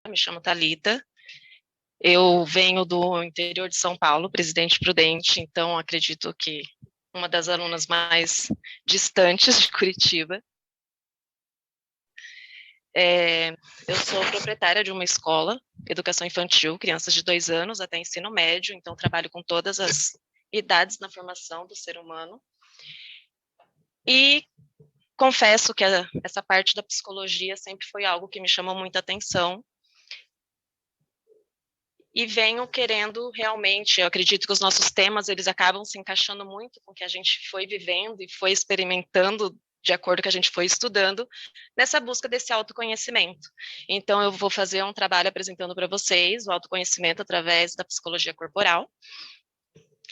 me chamo Thalita, eu venho do interior de São Paulo, Presidente Prudente, então acredito que uma das alunas mais distantes de Curitiba. Eu sou proprietária de uma escola, educação infantil, crianças de 2 anos até ensino médio, então trabalho com todas as idades na formação do ser humano. E confesso que essa parte da psicologia sempre foi algo que me chamou muita atenção. E venho querendo realmente, eu acredito que os nossos temas, eles acabam se encaixando muito com o que a gente foi vivendo e foi experimentando de acordo com que a gente foi estudando, nessa busca desse autoconhecimento. Então, eu vou fazer um trabalho apresentando para vocês o autoconhecimento através da psicologia corporal.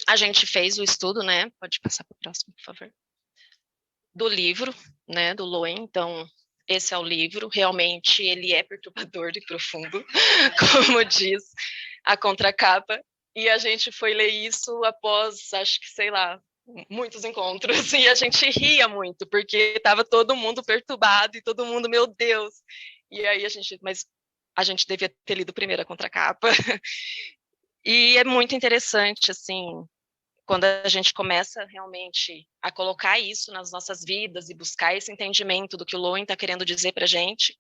A gente fez o estudo, né? Pode passar para o próximo, por favor. Do livro, né, do Lowen. Então, esse é o livro. Realmente, ele é perturbador e profundo, como diz a contracapa, e a gente foi ler isso após, acho que, sei lá, muitos encontros, e a gente ria muito, porque estava todo mundo perturbado, e todo mundo, meu Deus, e aí mas a gente devia ter lido primeiro a contracapa, e é muito interessante, assim, quando a gente começa realmente a colocar isso nas nossas vidas, e buscar esse entendimento do que o Lowen está querendo dizer para a gente,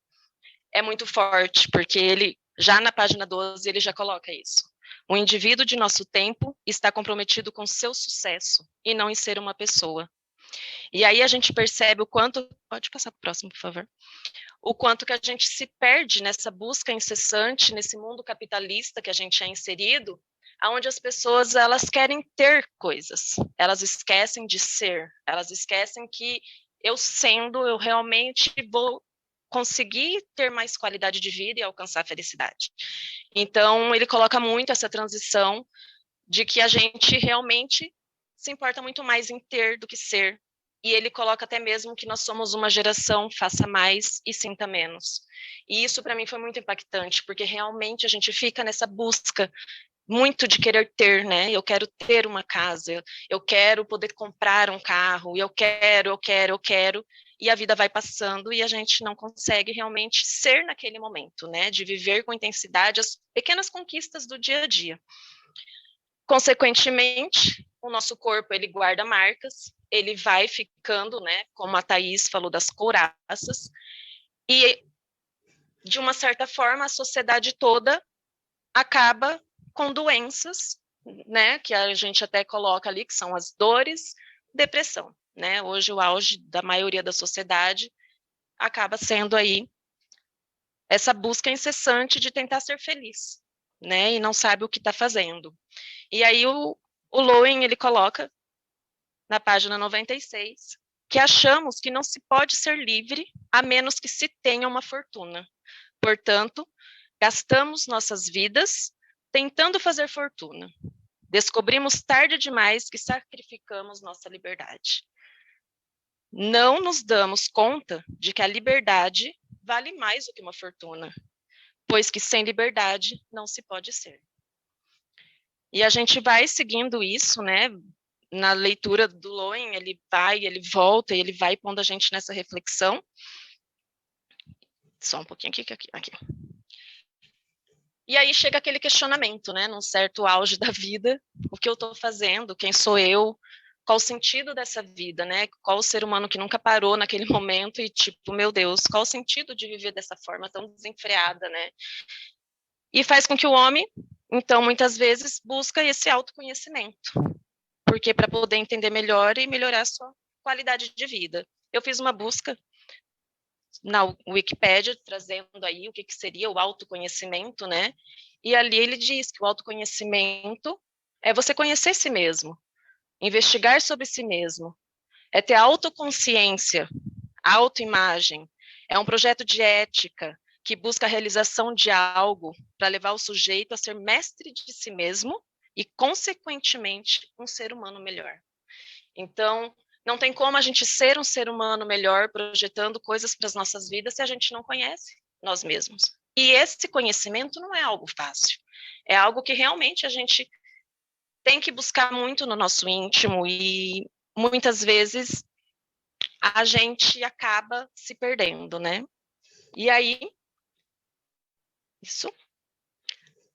é muito forte, porque ele, já na página 12, ele já coloca isso. O indivíduo de nosso tempo está comprometido com seu sucesso e não em ser uma pessoa. E aí a gente percebe o quanto... Pode passar para o próximo, por favor. O quanto que a gente se perde nessa busca incessante, nesse mundo capitalista que a gente é inserido, onde as pessoas, elas querem ter coisas, elas esquecem de ser, elas esquecem que eu sendo, eu realmente vou conseguir ter mais qualidade de vida e alcançar a felicidade. Então, ele coloca muito essa transição de que a gente realmente se importa muito mais em ter do que ser. E ele coloca até mesmo que nós somos uma geração faça mais e sinta menos. E isso para mim foi muito impactante, porque realmente a gente fica nessa busca muito de querer ter, né? Eu quero ter uma casa, eu quero poder comprar um carro, eu quero, e a vida vai passando e a gente não consegue realmente ser naquele momento, né? De viver com intensidade as pequenas conquistas do dia a dia. Consequentemente, o nosso corpo, ele guarda marcas, ele vai ficando, né? Como a Thaís falou das couraças, e de uma certa forma a sociedade toda acaba com doenças, né, que a gente até coloca ali, que são as dores, depressão, né? Hoje o auge da maioria da sociedade acaba sendo aí essa busca incessante de tentar ser feliz, né? E não sabe o que está fazendo. E aí o Lowen, ele coloca na página 96 que achamos que não se pode ser livre a menos que se tenha uma fortuna. Portanto, gastamos nossas vidas tentando fazer fortuna. Descobrimos tarde demais que sacrificamos nossa liberdade. Não nos damos conta de que a liberdade vale mais do que uma fortuna, pois que sem liberdade não se pode ser. E a gente vai seguindo isso, né? Na leitura do Lowen, ele vai, ele volta, ele vai pondo a gente nessa reflexão. Só um pouquinho aqui. E aí chega aquele questionamento, né, num certo auge da vida, o que eu estou fazendo, quem sou eu, qual o sentido dessa vida, né, qual o ser humano que nunca parou naquele momento e tipo, meu Deus, qual o sentido de viver dessa forma tão desenfreada, né? E faz com que o homem, então, muitas vezes, busca esse autoconhecimento, porque para poder entender melhor e melhorar a sua qualidade de vida. Eu fiz uma busca na Wikipédia, trazendo aí o que seria o autoconhecimento, né? E ali ele diz que o autoconhecimento é você conhecer si mesmo, investigar sobre si mesmo, é ter autoconsciência, autoimagem, é um projeto de ética que busca a realização de algo para levar o sujeito a ser mestre de si mesmo e, consequentemente, um ser humano melhor. Então, não tem como a gente ser um ser humano melhor projetando coisas para as nossas vidas se a gente não conhece nós mesmos. E esse conhecimento não é algo fácil. É algo que realmente a gente tem que buscar muito no nosso íntimo e muitas vezes a gente acaba se perdendo, né? E aí Isso.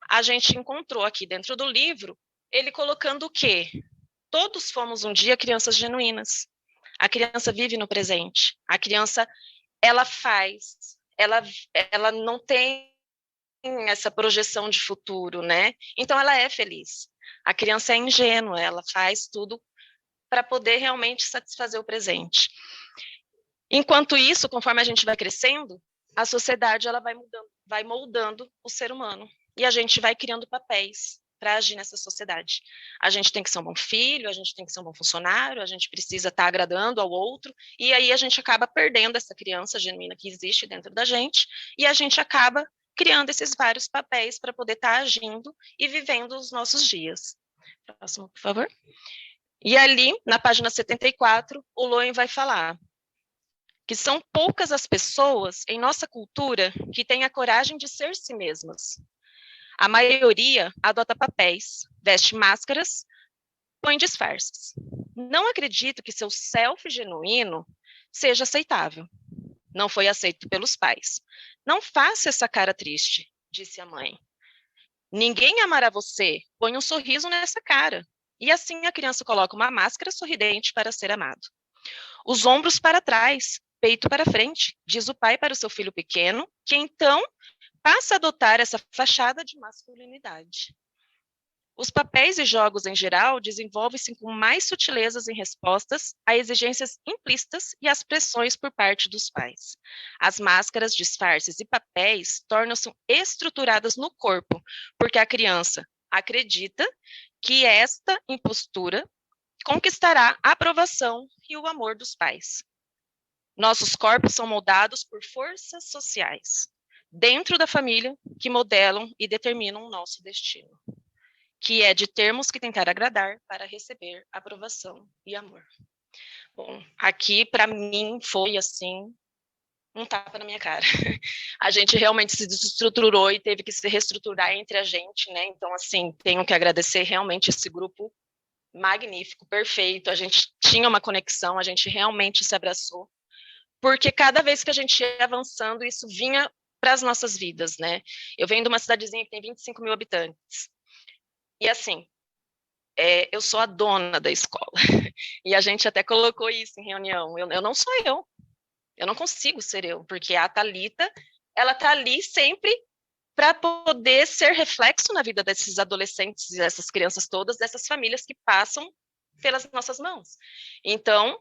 A gente encontrou aqui dentro do livro ele colocando o quê? Todos fomos um dia crianças genuínas. A criança vive no presente. A criança, ela faz, ela não tem essa projeção de futuro, né? Então ela é feliz. A criança é ingênua, ela faz tudo para poder realmente satisfazer o presente. Enquanto isso, conforme a gente vai crescendo, a sociedade ela vai moldando o ser humano e a gente vai criando papéis para agir nessa sociedade. A gente tem que ser um bom filho, a gente tem que ser um bom funcionário, a gente precisa estar agradando ao outro, e aí a gente acaba perdendo essa criança genuína que existe dentro da gente, e a gente acaba criando esses vários papéis para poder estar agindo e vivendo os nossos dias. Próximo, por favor. E ali, na página 74, o Loen vai falar que são poucas as pessoas em nossa cultura que têm a coragem de ser si mesmas. A maioria adota papéis, veste máscaras, põe disfarces. Não acredito que seu self genuíno seja aceitável. Não foi aceito pelos pais. Não faça essa cara triste, disse a mãe. Ninguém amará você, põe um sorriso nessa cara. E assim a criança coloca uma máscara sorridente para ser amado. Os ombros para trás, peito para frente, diz o pai para o seu filho pequeno, que então passa a adotar essa fachada de masculinidade. Os papéis e jogos em geral desenvolvem-se com mais sutilezas em respostas a exigências implícitas e às pressões por parte dos pais. As máscaras, disfarces e papéis tornam-se estruturadas no corpo, porque a criança acredita que esta impostura conquistará a aprovação e o amor dos pais. Nossos corpos são moldados por forças sociais, dentro da família, que modelam e determinam o nosso destino, que é de termos que tentar agradar para receber aprovação e amor. Bom, aqui para mim foi assim um tapa na minha cara. A gente realmente se desestruturou e teve que se reestruturar entre a gente, né? Então, assim, tenho que agradecer realmente esse grupo magnífico, perfeito. A gente tinha uma conexão, a gente realmente se abraçou, porque cada vez que a gente ia avançando, isso vinha para as nossas vidas, né? Eu venho de uma cidadezinha que tem 25 mil habitantes. E assim, eu sou a dona da escola. E a gente até colocou isso em reunião. Eu não sou eu. Eu não consigo ser eu, porque a Thalita, ela tá ali sempre para poder ser reflexo na vida desses adolescentes e dessas crianças todas, dessas famílias que passam pelas nossas mãos. Então,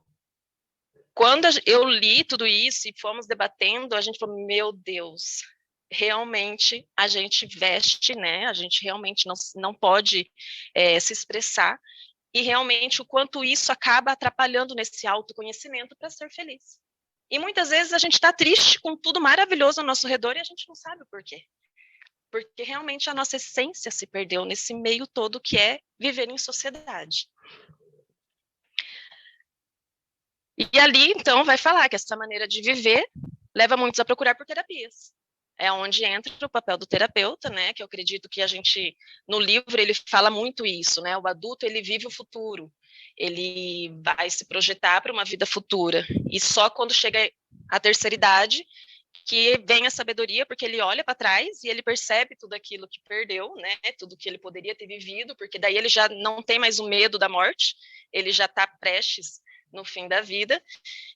quando eu li tudo isso e fomos debatendo, a gente falou, meu Deus, realmente a gente veste, né? A gente realmente não pode se expressar, e realmente o quanto isso acaba atrapalhando nesse autoconhecimento para ser feliz. E muitas vezes a gente está triste com tudo maravilhoso ao nosso redor e a gente não sabe o porquê. Porque realmente a nossa essência se perdeu nesse meio todo que é viver em sociedade. E ali, então, vai falar que essa maneira de viver leva muitos a procurar por terapias. É onde entra o papel do terapeuta, né? Que eu acredito que a gente, no livro, ele fala muito isso, né? O adulto, ele vive o futuro. Ele vai se projetar para uma vida futura. E só quando chega à terceira idade que vem a sabedoria, porque ele olha para trás e ele percebe tudo aquilo que perdeu, né? Tudo que ele poderia ter vivido, porque daí ele já não tem mais o medo da morte, ele já está prestes no fim da vida.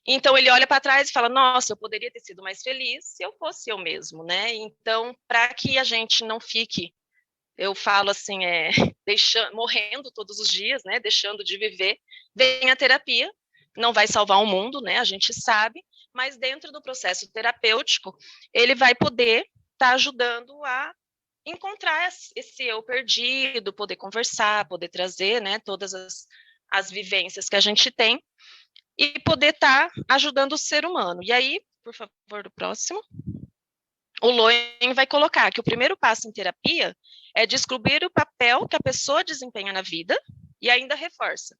Então ele olha para trás e fala: nossa, eu poderia ter sido mais feliz se eu fosse eu mesmo, né? Então, para que a gente não fique, eu falo assim, morrendo todos os dias, né? Deixando de viver, vem a terapia. Não vai salvar o mundo, né? A gente sabe, mas dentro do processo terapêutico, ele vai poder estar ajudando a encontrar esse eu perdido, poder conversar, poder trazer, né? Todas as vivências que a gente tem e poder estar ajudando o ser humano. E aí, por favor, o próximo. O Loen vai colocar que o primeiro passo em terapia é descobrir o papel que a pessoa desempenha na vida e ainda reforça.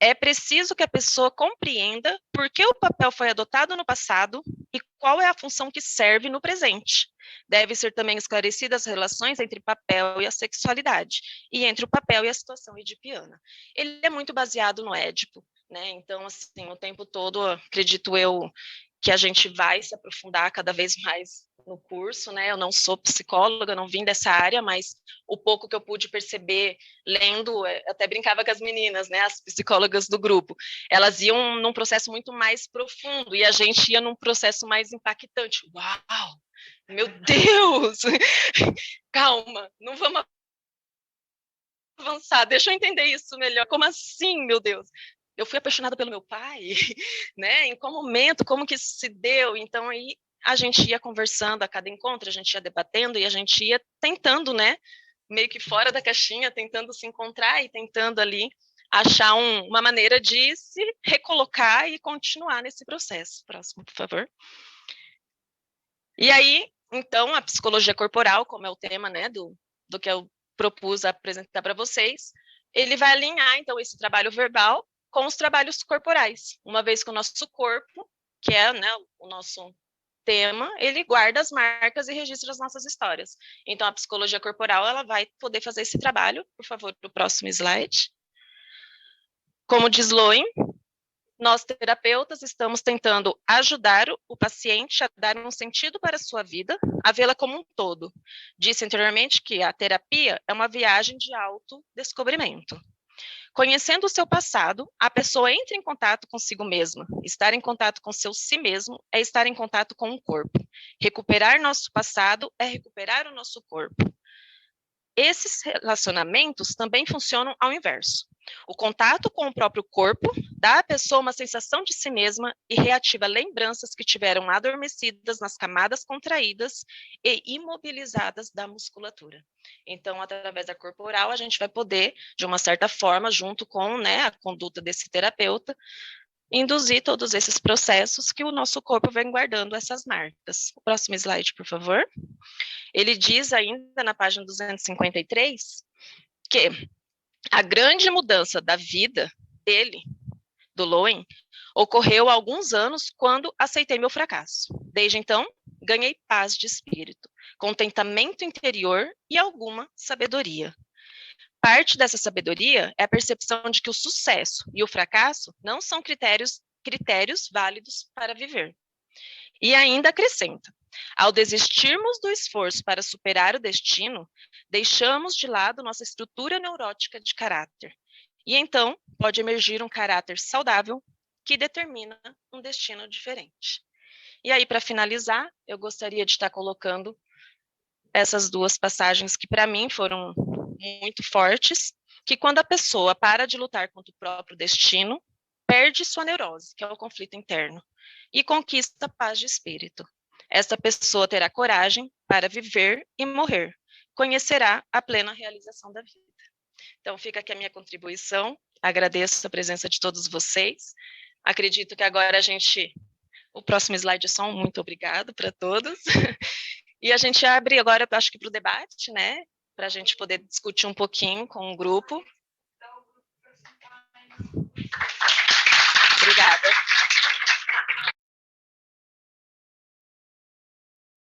É preciso que a pessoa compreenda por que o papel foi adotado no passado e qual é a função que serve no presente. Deve ser também esclarecidas as relações entre papel e a sexualidade, e entre o papel e a situação edipiana. Ele é muito baseado no Édipo, né? Então, assim, o tempo todo, acredito eu, que a gente vai se aprofundar cada vez mais no curso, né? Eu não sou psicóloga, não vim dessa área, mas o pouco que eu pude perceber lendo, até brincava com as meninas, né? As psicólogas do grupo, elas iam num processo muito mais profundo e a gente ia num processo mais impactante. Uau! Meu Deus! Calma, não vamos avançar, deixa eu entender isso melhor. Como assim, meu Deus? Eu fui apaixonada pelo meu pai, né? Em qual momento, como que isso se deu? Então aí a gente ia conversando a cada encontro, a gente ia debatendo e a gente ia tentando, né? Meio que fora da caixinha, tentando se encontrar e tentando ali achar uma maneira de se recolocar e continuar nesse processo. Próximo, por favor. E aí, então, a psicologia corporal, como é o tema, né, do que eu propus apresentar para vocês, ele vai alinhar, então, esse trabalho verbal com os trabalhos corporais, uma vez que o nosso corpo, que é, né, o nosso tema, ele guarda as marcas e registra as nossas histórias. Então, a psicologia corporal, ela vai poder fazer esse trabalho. Por favor, o próximo slide. Como diz Lowen, nós, terapeutas, estamos tentando ajudar o paciente a dar um sentido para a sua vida, a vê-la como um todo. Disse anteriormente que a terapia é uma viagem de autodescobrimento. Conhecendo o seu passado, a pessoa entra em contato consigo mesma. Estar em contato com seu si mesmo é estar em contato com o corpo. Recuperar nosso passado é recuperar o nosso corpo. Esses relacionamentos também funcionam ao inverso. O contato com o próprio corpo dá à pessoa uma sensação de si mesma e reativa lembranças que tiveram adormecidas nas camadas contraídas e imobilizadas da musculatura. Então, através da corporal, a gente vai poder, de uma certa forma, junto com, né, a conduta desse terapeuta, induzir todos esses processos que o nosso corpo vem guardando essas marcas. O próximo slide, por favor. Ele diz ainda na página 253 que a grande mudança da vida dele, do Lowen, ocorreu há alguns anos quando aceitei meu fracasso. Desde então, ganhei paz de espírito, contentamento interior e alguma sabedoria. Parte dessa sabedoria é a percepção de que o sucesso e o fracasso não são critérios válidos para viver. E ainda acrescenta: ao desistirmos do esforço para superar o destino, deixamos de lado nossa estrutura neurótica de caráter. E então pode emergir um caráter saudável que determina um destino diferente. E aí, para finalizar, eu gostaria de estar colocando essas duas passagens que, para mim, foram muito fortes, que quando a pessoa para de lutar contra o próprio destino, perde sua neurose, que é o conflito interno, e conquista a paz de espírito. Esta pessoa terá coragem para viver e morrer, conhecerá a plena realização da vida. Então, fica aqui a minha contribuição, agradeço a presença de todos vocês, acredito que agora o próximo slide é só um muito obrigado para todos, e a gente abre agora, acho que para o debate, né, para a gente poder discutir um pouquinho com o grupo,